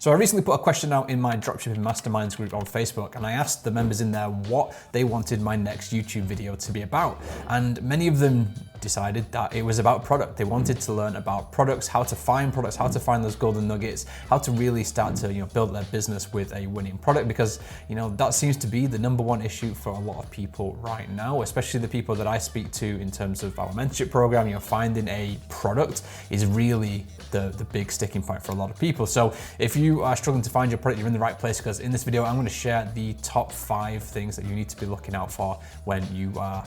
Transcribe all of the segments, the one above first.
So I recently put a question out in my dropshipping masterminds group on Facebook, and I asked the members in there what they wanted my next YouTube video to be about. And many of them decided that it was about product. They wanted to learn about products, how to find those golden nuggets, how to really start to build their business with a winning product, because that seems to be the number one issue for a lot of people right now, especially the people that I speak to in terms of our mentorship program. Finding a product is really the big sticking point for a lot of people. So if you are struggling to find your product, you're in the right place, because in this video I'm going to share the top 5 things that you need to be looking out for when you are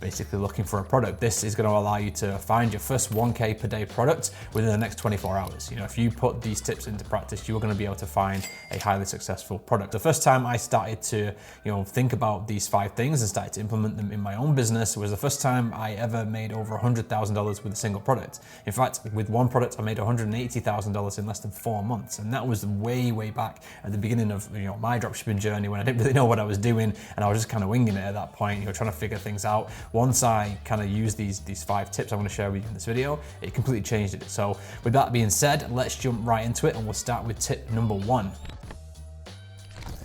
basically looking for a product. This is going to allow you to find your first 1K per day product within the next 24 hours. If you put these tips into practice, you're going to be able to find a highly successful product. The first time I started to think about these 5 things and started to implement them in my own business was the first time I ever made over $100,000 with a single product. In fact, with one product I made $180,000 in less than 4 months, and that was way back at the beginning of my dropshipping journey, when I didn't really know what I was doing and I was just kind of winging it at that point, trying to figure things out. Once I kind of used these 5 tips I'm going to share with you in this video, it completely changed it. So with that being said, let's jump right into it, and we'll start with tip number 1.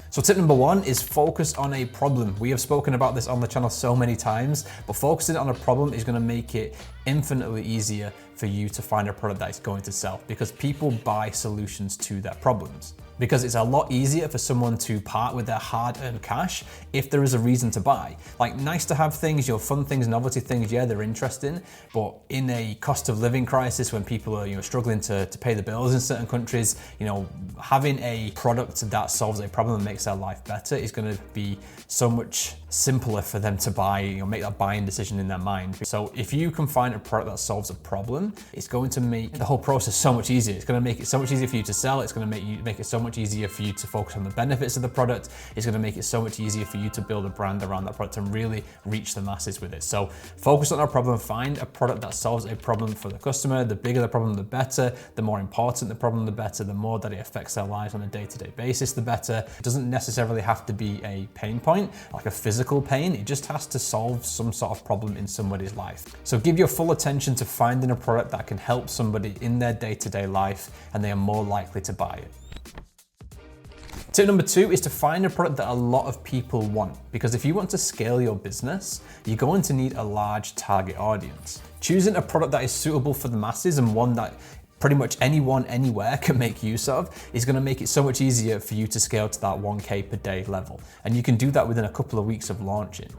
So tip number 1 is focus on a problem. We have spoken about this on the channel so many times, but focusing on a problem is going to make it infinitely easier for you to find a product that is going to sell, because people buy solutions to their problems. Because it's a lot easier for someone to part with their hard-earned cash if there is a reason to buy. Like, nice to have things, fun things, novelty things, yeah, they're interesting, but in a cost of living crisis, when people are struggling to pay the bills in certain countries, having a product that solves a problem and makes their life better is going to be so much simpler for them to buy, make that buying decision in their mind. So if you can find a product that solves a problem, it's going to make the whole process so much easier. It's going to make it so much easier for you to sell. It's going to make it so much easier for you to focus on the benefits of the product. It's going to make it so much easier for you to build a brand around that product and really reach the masses with it. So focus on a problem, find a product that solves a problem for the customer. The bigger the problem, the better. The more important the problem, the better. The more that it affects their lives on a day-to-day basis, the better. It doesn't necessarily have to be a pain point, like a physical pain. It just has to solve some sort of problem in somebody's life. So give your full attention to finding a product that can help somebody in their day-to-day life, and they are more likely to buy it. Tip number 2 is to find a product that a lot of people want, because if you want to scale your business, you're going to need a large target audience. Choosing a product that is suitable for the masses and one that pretty much anyone, anywhere can make use of is going to make it so much easier for you to scale to that 1K per day level. And you can do that within a couple of weeks of launching.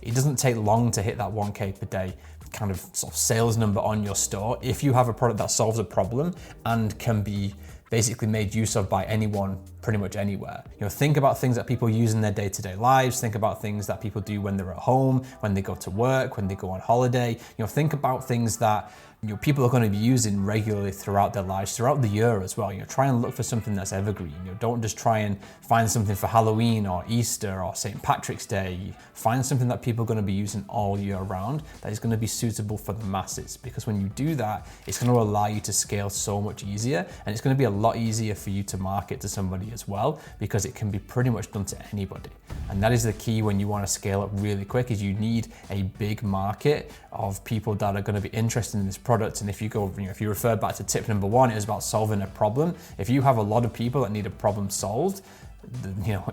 It doesn't take long to hit that 1K per day kind of sort of sales number on your store if you have a product that solves a problem and can be basically made use of by anyone pretty much anywhere. Think about things that people use in their day-to-day lives. Think about things that people do when they're at home, when they go to work, when they go on holiday. Think about things that people are going to be using regularly throughout their lives, throughout the year as well. Try and look for something that's evergreen. Don't just try and find something for Halloween or Easter or St. Patrick's Day. Find something that people are going to be using all year round that is going to be suitable for the masses, because when you do that, it's going to allow you to scale so much easier, and it's going to be a lot easier for you to market to somebody as well, because it can be pretty much done to anybody. And that is the key when you want to scale up really quick, is you need a big market of people that are going to be interested in this product. And if you go, if you refer back to tip number 1, it was about solving a problem. If you have a lot of people that need a problem solved,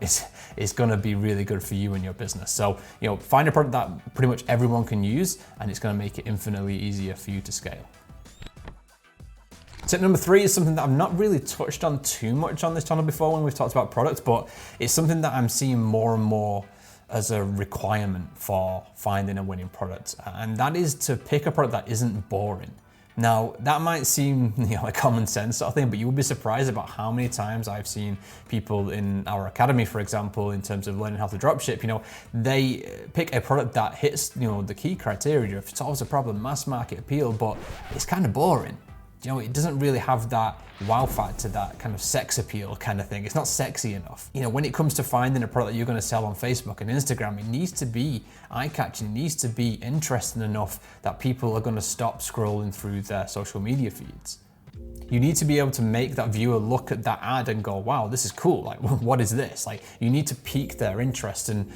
it's going to be really good for you and your business. So, find a product that pretty much everyone can use, and it's going to make it infinitely easier for you to scale. Tip number 3 is something that I've not really touched on too much on this channel before when we've talked about products, but it's something that I'm seeing more and more as a requirement for finding a winning product, and that is to pick a product that isn't boring. Now, that might seem a common sense sort of thing, but you would be surprised about how many times I've seen people in our academy, for example, in terms of learning how to dropship, they pick a product that hits the key criteria, solves a problem, mass market appeal, but it's kind of boring. It doesn't really have that wow factor, that kind of sex appeal kind of thing. It's not sexy enough. When it comes to finding a product that you're going to sell on Facebook and Instagram, it needs to be eye-catching. It needs to be interesting enough that people are going to stop scrolling through their social media feeds. You need to be able to make that viewer look at that ad and go, wow, this is cool. Like, what is this? Like, you need to pique their interest, and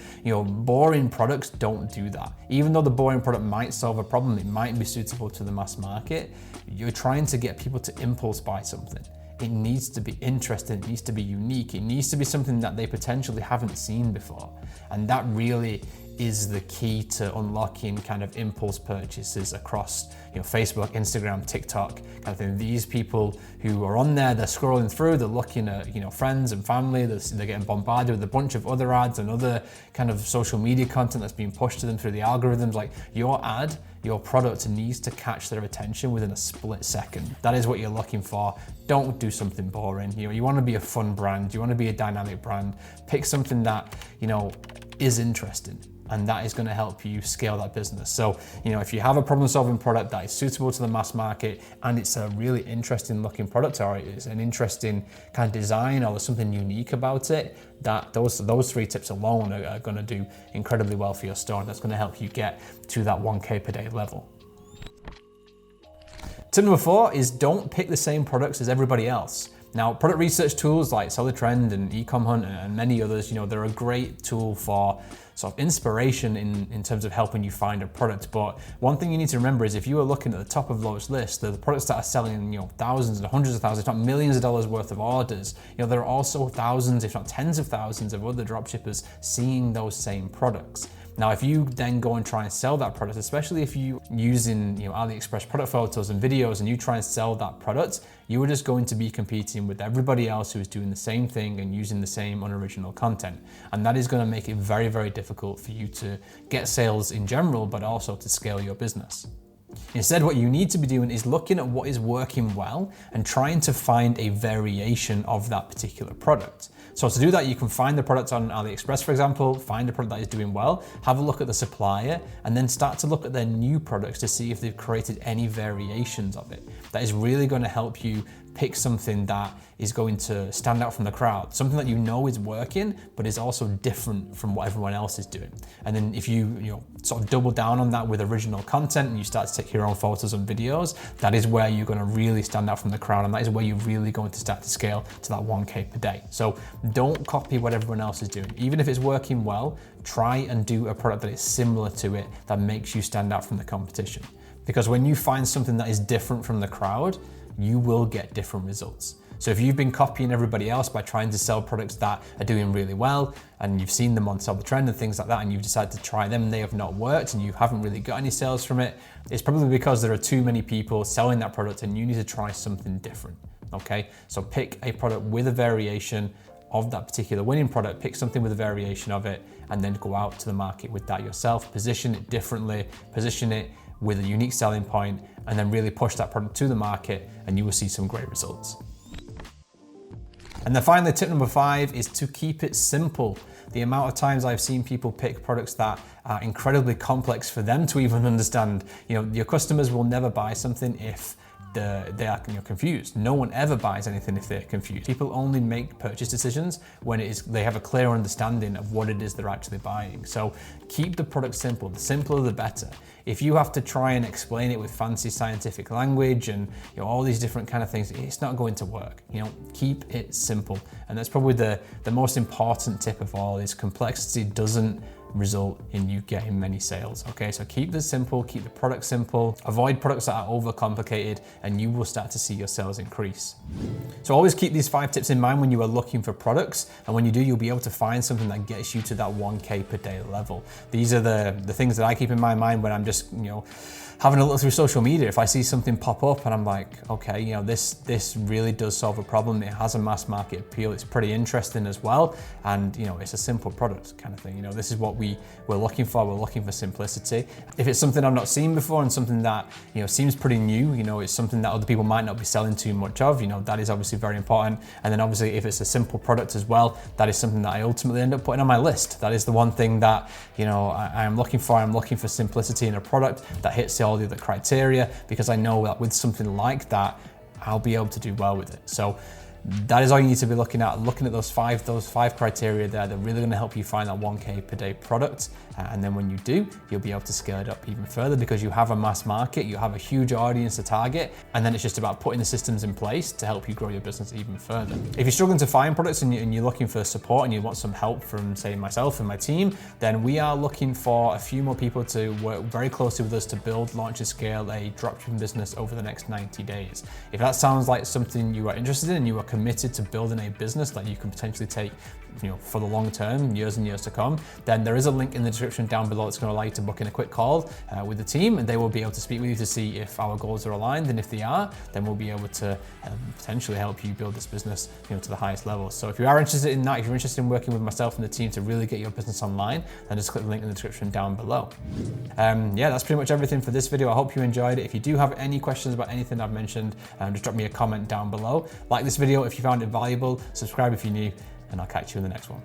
boring products don't do that. Even though the boring product might solve a problem, it might be suitable to the mass market, you're trying to get people to impulse buy something. it needs to be interesting, it needs to be unique, it needs to be something that they potentially haven't seen before. And that really is the key to unlocking kind of impulse purchases across Facebook, Instagram, TikTok, kind of thing. These people who are on there, they're scrolling through, they're looking at friends and family, they're getting bombarded with a bunch of other ads and other kind of social media content that's being pushed to them through the algorithms. Like your ad, your product needs to catch their attention within a split second. That is what you're looking for. Don't do something boring. You want to be a fun brand, you want to be a dynamic brand. Pick something that is interesting, and that is going to help you scale that business. So, if you have a problem-solving product that is suitable to the mass market and it's a really interesting looking product, or it's an interesting kind of design, or there's something unique about it, that those 3 tips alone are going to do incredibly well for your store. That's going to help you get to that 1K per day level. Tip number 4 is don't pick the same products as everybody else. Now, product research tools like Seller Trend and Ecom Hunt and many others, they're a great tool for sort of inspiration in terms of helping you find a product. But one thing you need to remember is if you are looking at the top of those lists, the products that are selling, thousands and hundreds of thousands, if not millions of dollars worth of orders, there are also thousands, if not tens of thousands of other dropshippers seeing those same products. Now, if you then go and try and sell that product, especially if you using AliExpress product photos and videos and you try and sell that product, you are just going to be competing with everybody else who is doing the same thing and using the same unoriginal content. And that is going to make it very, very difficult for you to get sales in general, but also to scale your business. Instead, what you need to be doing is looking at what is working well and trying to find a variation of that particular product. So to do that, you can find the product on AliExpress, for example, find a product that is doing well, have a look at the supplier, and then start to look at their new products to see if they've created any variations of it. That is really going to help you pick something that is going to stand out from the crowd, something that is working, but is also different from what everyone else is doing. And then if you sort of double down on that with original content and you start to take your own photos and videos, that is where you're going to really stand out from the crowd, and that is where you're really going to start to scale to that 1K per day. So don't copy what everyone else is doing. Even if it's working well, try and do a product that is similar to it that makes you stand out from the competition. Because when you find something that is different from the crowd, you will get different results. So if you've been copying everybody else by trying to sell products that are doing really well, and you've seen them on Seller Trend and things like that, and you've decided to try them and they have not worked and you haven't really got any sales from it, it's probably because there are too many people selling that product and you need to try something different, okay? So pick a product with a variation of that particular winning product, pick something with a variation of it, and then go out to the market with that yourself, position it differently, position it with a unique selling point, and then really push that product to the market, and you will see some great results. And then finally, tip number 5 is to keep it simple. The amount of times I've seen people pick products that are incredibly complex for them to even understand. Your customers will never buy something if they are confused. No one ever buys anything if they're confused. People only make purchase decisions when they have a clear understanding of what it is they're actually buying. So keep the product simple. The simpler, the better. If you have to try and explain it with fancy scientific language and all these different kind of things, it's not going to work. Keep it simple. And that's probably the most important tip of all, is complexity doesn't result in you getting many sales. Okay, so keep this simple, keep the product simple, avoid products that are overcomplicated, and you will start to see your sales increase. So always keep these 5 tips in mind when you are looking for products, and when you do, you'll be able to find something that gets you to that 1K per day level. These are the things that I keep in my mind when I'm just having a look through social media. If I see something pop up and I'm like, okay, this really does solve a problem, it has a mass market appeal, it's pretty interesting as well, and it's a simple product kind of thing. This is what we're looking for. We're looking for simplicity. If it's something I've not seen before and something that seems pretty new, it's something that other people might not be selling too much of, that is obviously very important. And then obviously if it's a simple product as well, that is something that I ultimately end up putting on my list. That is the one thing that I am looking for. I'm looking for simplicity in a product that hits all the other criteria, because I know that with something like that, I'll be able to do well with it. So that is all you need to be looking at those five criteria there. They're really going to help you find that 1K per day product. And then when you do, you'll be able to scale it up even further because you have a mass market, you have a huge audience to target, and then it's just about putting the systems in place to help you grow your business even further. If you're struggling to find products and you're looking for support and you want some help from, say, myself and my team, then we are looking for a few more people to work very closely with us to build, launch, and scale a dropshipping business over the next 90 days. If that sounds like something you are interested in and you are committed to building a business that you can potentially take, for the long term, years and years to come, then there is a link in the description down below that's going to allow you to book in a quick call with the team, and they will be able to speak with you to see if our goals are aligned, and if they are, then we'll be able to potentially help you build this business to the highest level. So if you are interested in that, if you're interested in working with myself and the team to really get your business online, then just click the link in the description down below. Yeah, that's pretty much everything for this video. I hope you enjoyed it. If you do have any questions about anything I've mentioned, just drop me a comment down below. Like this video if you found it valuable, subscribe if you're new, and I'll catch you in the next one.